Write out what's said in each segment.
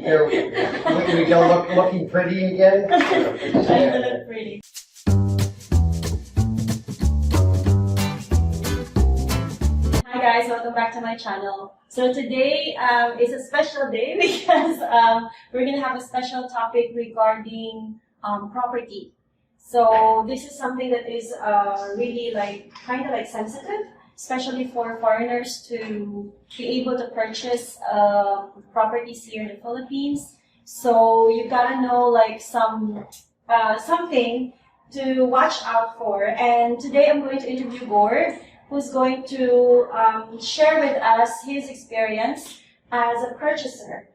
We go looking pretty again. Trying to look pretty. Hi guys, welcome back to my channel. So today is a special day because we're gonna have a special topic regarding property. So this is something that is really kind of sensitive, especially for foreigners to be able to purchase properties here in the Philippines. So you gotta know something to watch out for. And today I'm going to interview Gord, who's going to share with us his experience as a purchaser.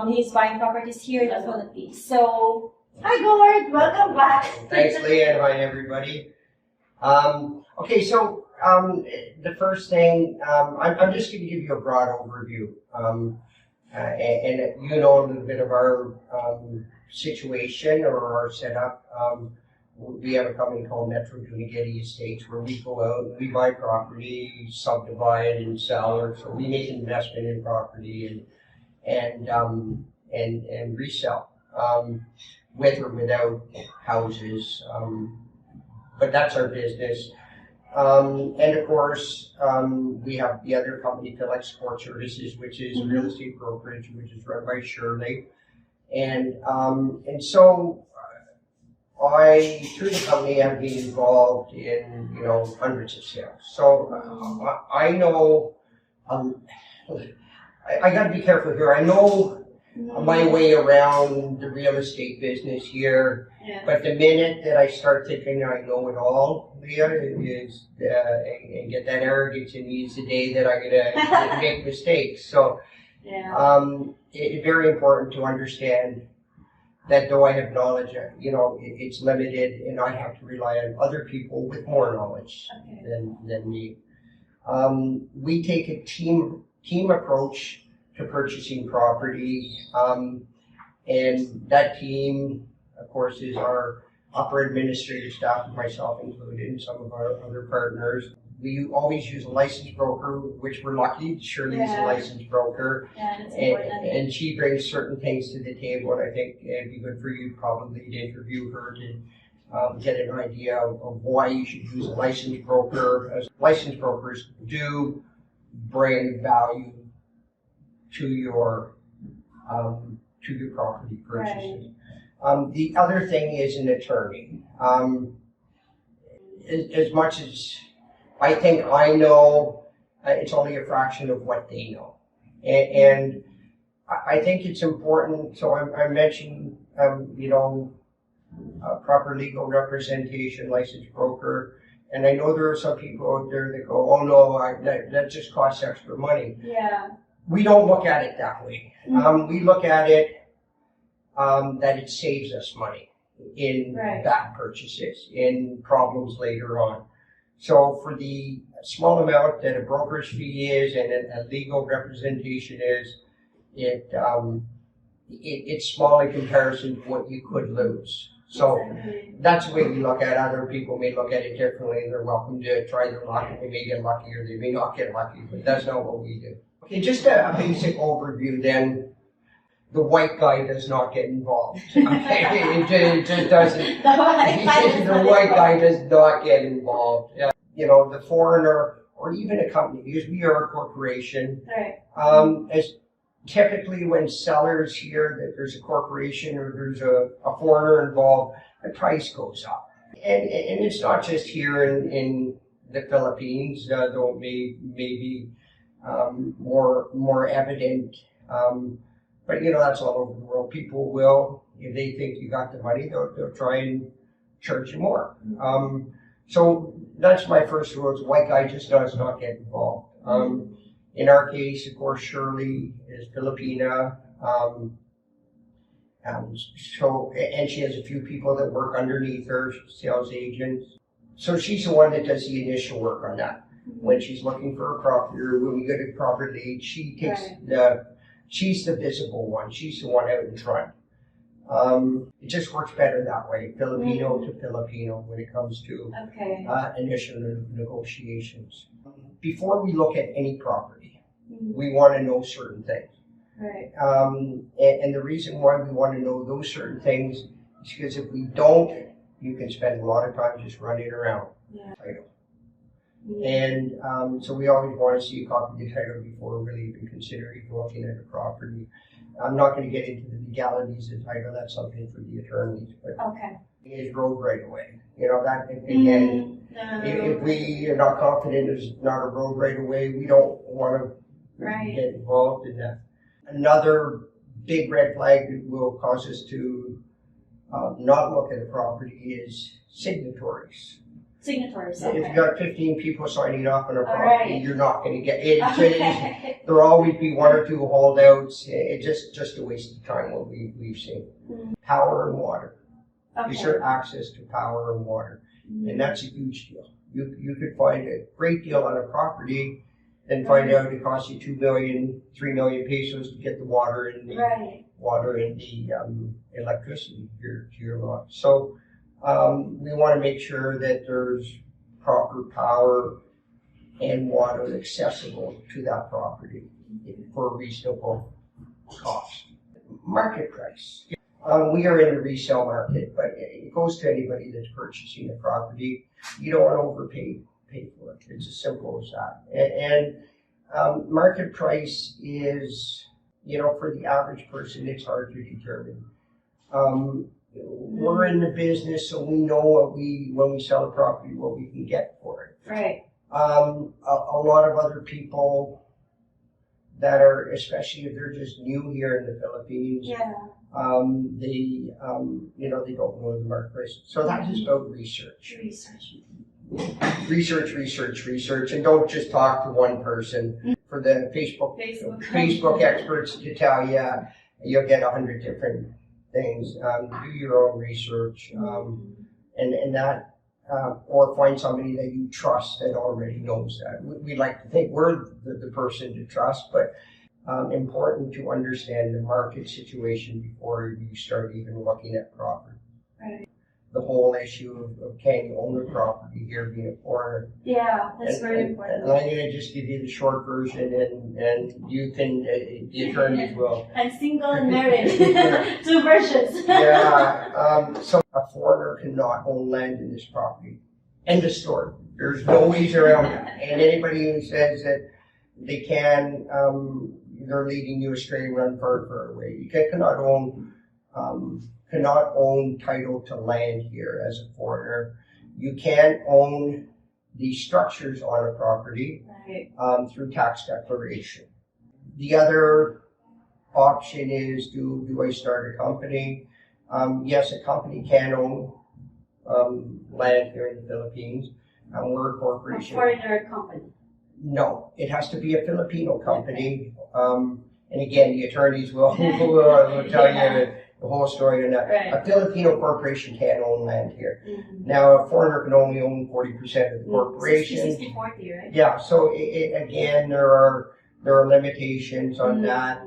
He's buying properties here in the Philippines. So, hi Gord, welcome back. Thanks, Leah, and hi everybody. Okay, so the first thing, I'm just going to give you a broad overview, and you know a little bit of our situation or our setup. We have a company called Metro Getty Estates where we go out and we buy property, subdivide and sell, or so we make an investment in property and resell, with or without houses. But that's our business. And of course, we have the other company, Philip Support Services, which is a real estate brokerage, which is run by Shirley. And so I, through the company, have been involved in, hundreds of sales. So I know, I got to be careful here. I know my way around the real estate business here, but the minute that I start thinking I know it all, Leah, is and get that arrogance in me is the day that I'm gonna make mistakes. So, it's very important to understand that though I have knowledge, it's limited, and I have to rely on other people with more knowledge than me. We take a team approach to purchasing property, and that team, of course, is our upper administrative staff, myself included, and some of our other partners. We always use a licensed broker, which we're lucky. Shirley's a licensed broker, and she brings certain things to the table. And I think it'd be good for you probably to interview her to get an idea of why you should use a licensed broker. As licensed brokers do bring value to your property purchases. Right. The other thing is an attorney. As much as I think I know, it's only a fraction of what they know. And I think it's important, so I'm mentioning, proper legal representation, licensed broker, and I know there are some people out there that go, oh no, that just costs extra money. Yeah. We don't look at it that way. We look at it that it saves us money in bad purchases, in problems later on. So for the small amount that a broker's fee is and a legal representation is, it's small in comparison to what you could lose. So that's the way we look at it. Other people may look at it differently. They're welcome to try their luck. They may get lucky or they may not get lucky, but that's not what we do. Okay, just a basic overview then. The white guy does not get involved. Okay, it just doesn't. The white guy does not get involved. The foreigner or even a company, because we are a corporation. Right. As typically when sellers hear that there's a corporation or there's a foreigner involved, the price goes up. And it's not just here in the Philippines, though it may be more evident. But that's all over the world. People will, if they think you got the money, they'll try and charge you more. So that's my first rule. Is white guy just does not get involved. In our case, of course, Shirley is Filipina. And she has a few people that work underneath her, sales agents. So she's the one that does the initial work on that. When she's looking for a property, or when we get a property lead, she takes she's the visible one. She's the one out in front. It just works better that way, Filipino to Filipino, when it comes to initial negotiations. Before we look at any property, we want to know certain things. Right. And the reason why we want to know those certain things is because if we don't, you can spend a lot of time just running around. Yeah. Title. Mm. And so we always want to see a copy of the title before really even considering looking at a property. I'm not going to get into the legalities of title. That's something for the attorneys. But Okay. is road right away. You know, that again, if we are not confident there's not a road right away, we don't want to get involved in that. Another big red flag that will cause us to not look at a property is signatories. Signatories. If Okay. you got 15 people signing off on a property, right. you're not going to get it. Okay. There'll always be one or two holdouts. It's just a waste of time. What we've seen. Mm. Power and water. Okay. You start access to power and water, and that's a huge deal. You could find a great deal on a property, and find out it costs you 2 million, 3 million pesos to get the water and the electricity to your lot. So we want to make sure that there's proper power and water accessible to that property for a reasonable cost. Market price. We are in the resale market, but it goes to anybody that's purchasing a property. You don't want to overpay for it. It's as simple as that. And market price is, for the average person, it's hard to determine. We're in the business, so we know when we sell a property, what we can get for it. Right. A lot of other people that are, especially if they're just new here in the Philippines, they don't know the market price. So that is about research. Research, and don't just talk to one person. For the Facebook experts to tell you, you'll get 100 different things. Do your own research, and that, or find somebody that you trust that already knows that. We like to think we're the person to trust, but important to understand the market situation before you start even looking at property. Right. The whole issue of can you own a property here being a foreigner. Yeah, that's very important. And I'm going to just give you the short version, and you can, the attorneys will. And single and married, 2 versions. So a foreigner cannot own land in this property. End of story. There's no ways around it. And anybody who says that they can, they're leading you astray and run far away. You cannot own title to land here as a foreigner. You can own the structures on a property through tax declaration. The other option is, do I start a company? Yes, a company can own land here in the Philippines. We're a corporation. A foreigner company? No, it has to be a Filipino company. And again, the attorneys will tell you the whole story on that. Right. A Filipino corporation can't own land here. Now, a foreigner can only own 40% of the corporation. 60-40, right? Yeah, so again, there are limitations on that,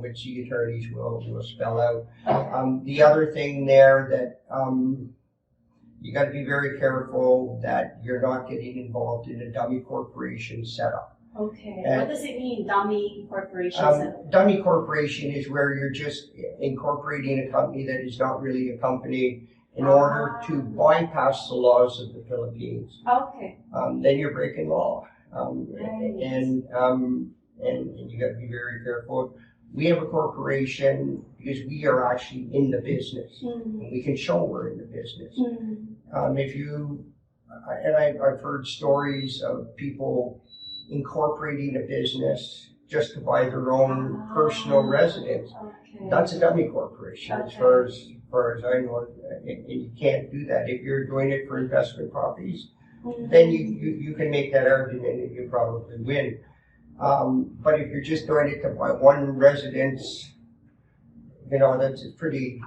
which the attorneys will spell out. Okay. The other thing there that you got to be very careful that you're not getting involved in a dummy corporation setup. Okay. What does it mean, dummy corporation setup? Dummy corporation is where you're just incorporating a company that is not really a company in order to bypass the laws of the Philippines. Okay. Then you're breaking law. Right. And you got to be very careful. We have a corporation because we are actually in the business, and we can show we're in the business. I've heard stories of people incorporating a business just to buy their own personal residence. Okay. That's a dummy corporation, as far as I know, and you can't do that. If you're doing it for investment properties, then you can make that argument and you probably win. But if you're just doing it to buy one residence, that's pretty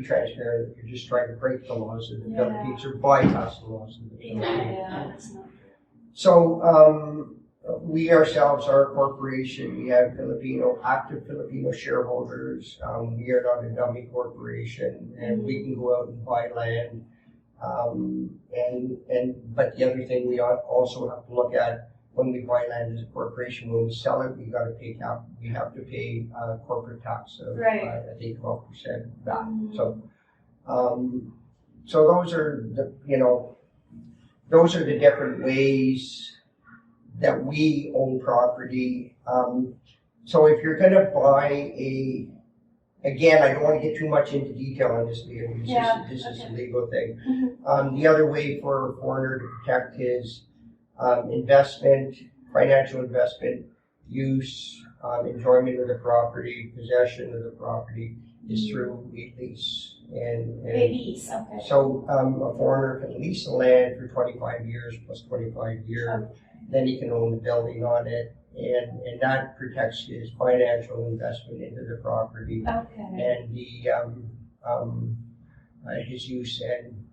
transparent. You're just trying to break the laws of the Philippines or bypass the laws of the Philippines. Yeah, that's not good. So we ourselves are a corporation. We have active Filipino shareholders. We are not a dummy corporation, and we can go out and buy land. But the other thing we also have to look at when we buy land as a corporation, when we sell it, we have to pay corporate tax of, I think 12% back. So those are the different ways that we own property. So if you're gonna buy again, I don't want to get too much into detail on this, Leah, because this is a legal thing. The other way for a foreigner to protect his investment, financial investment, use, enjoyment of the property, possession of the property is through a lease. And a lease, okay. So a foreigner can lease the land for 25 years plus 25 years. Then he can own the building on it, and that protects his financial investment into the property and the his use and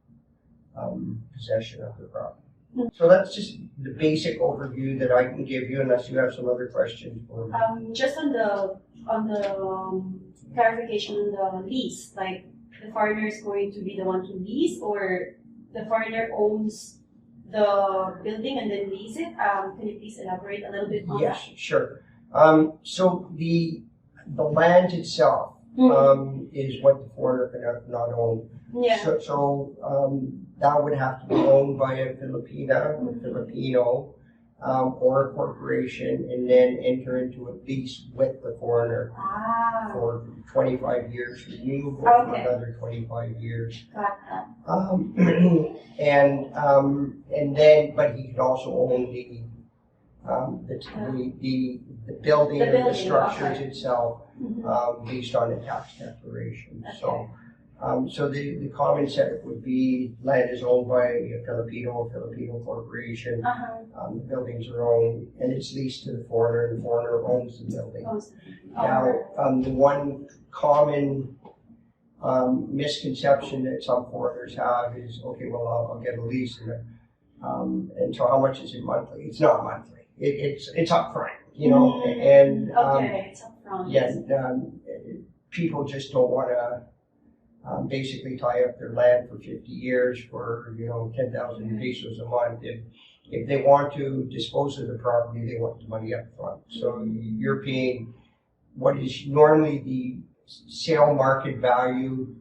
possession of the property. So that's just the basic overview that I can give you, unless you have some other questions for me. Just on the clarification on the lease, like the foreigner is going to be the one to lease, or the foreigner owns the building and then lease it? Can you please elaborate a little bit on that? Yes, sure. So the land itself is what the foreigner cannot own. Yeah. So that would have to be owned by a Filipino, or a corporation, and then enter into a lease with the foreigner for 25 years, renewable for another 25 years. Got that. And then, but he could also own the building or the structures itself, based on a tax declaration. So the common setup would be land is owned by a Filipino corporation. The buildings are owned, and it's leased to the foreigner, and the foreigner owns the building. Now, the one common misconception that some foreigners have is, okay, well, I'll get a lease, and so how much is it monthly? It's not monthly. It's upfront, and it's upfront. Yeah, people just don't want to. Basically tie up their land for 50 years for 10,000 pesos a month. If they want to dispose of the property, they want the money up front. So you're paying what is normally the sale market value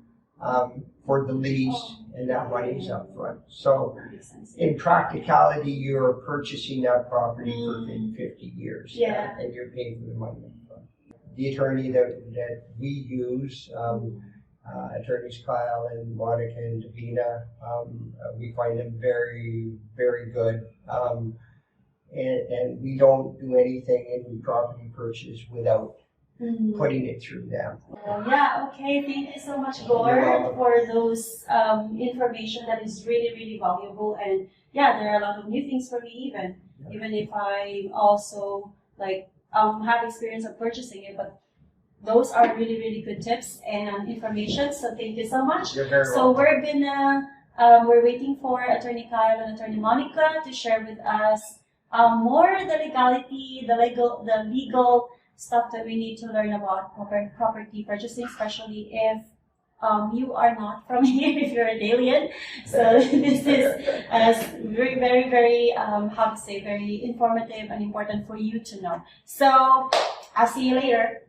for the lease, and that money is up front. So in practicality, you're purchasing that property for 50 years, and you're paying for the money up front. The attorney that we use, attorneys Kyle and Monica and Davina, we find them very, very good. And we don't do anything in property purchase without putting it through them. Okay. Thank you so much, Gord, for those information that is really, really valuable. And there are a lot of new things for me, even if I also have experience of purchasing it, but those are really, really good tips and information. So thank you so much. You're very welcome. So we're waiting for Attorney Kyle and Attorney Monica to share with us more the legality, the legal stuff that we need to learn about property purchasing, especially if you are not from here, if you're an alien. So this is very, very, very, very informative and important for you to know. So I'll see you later.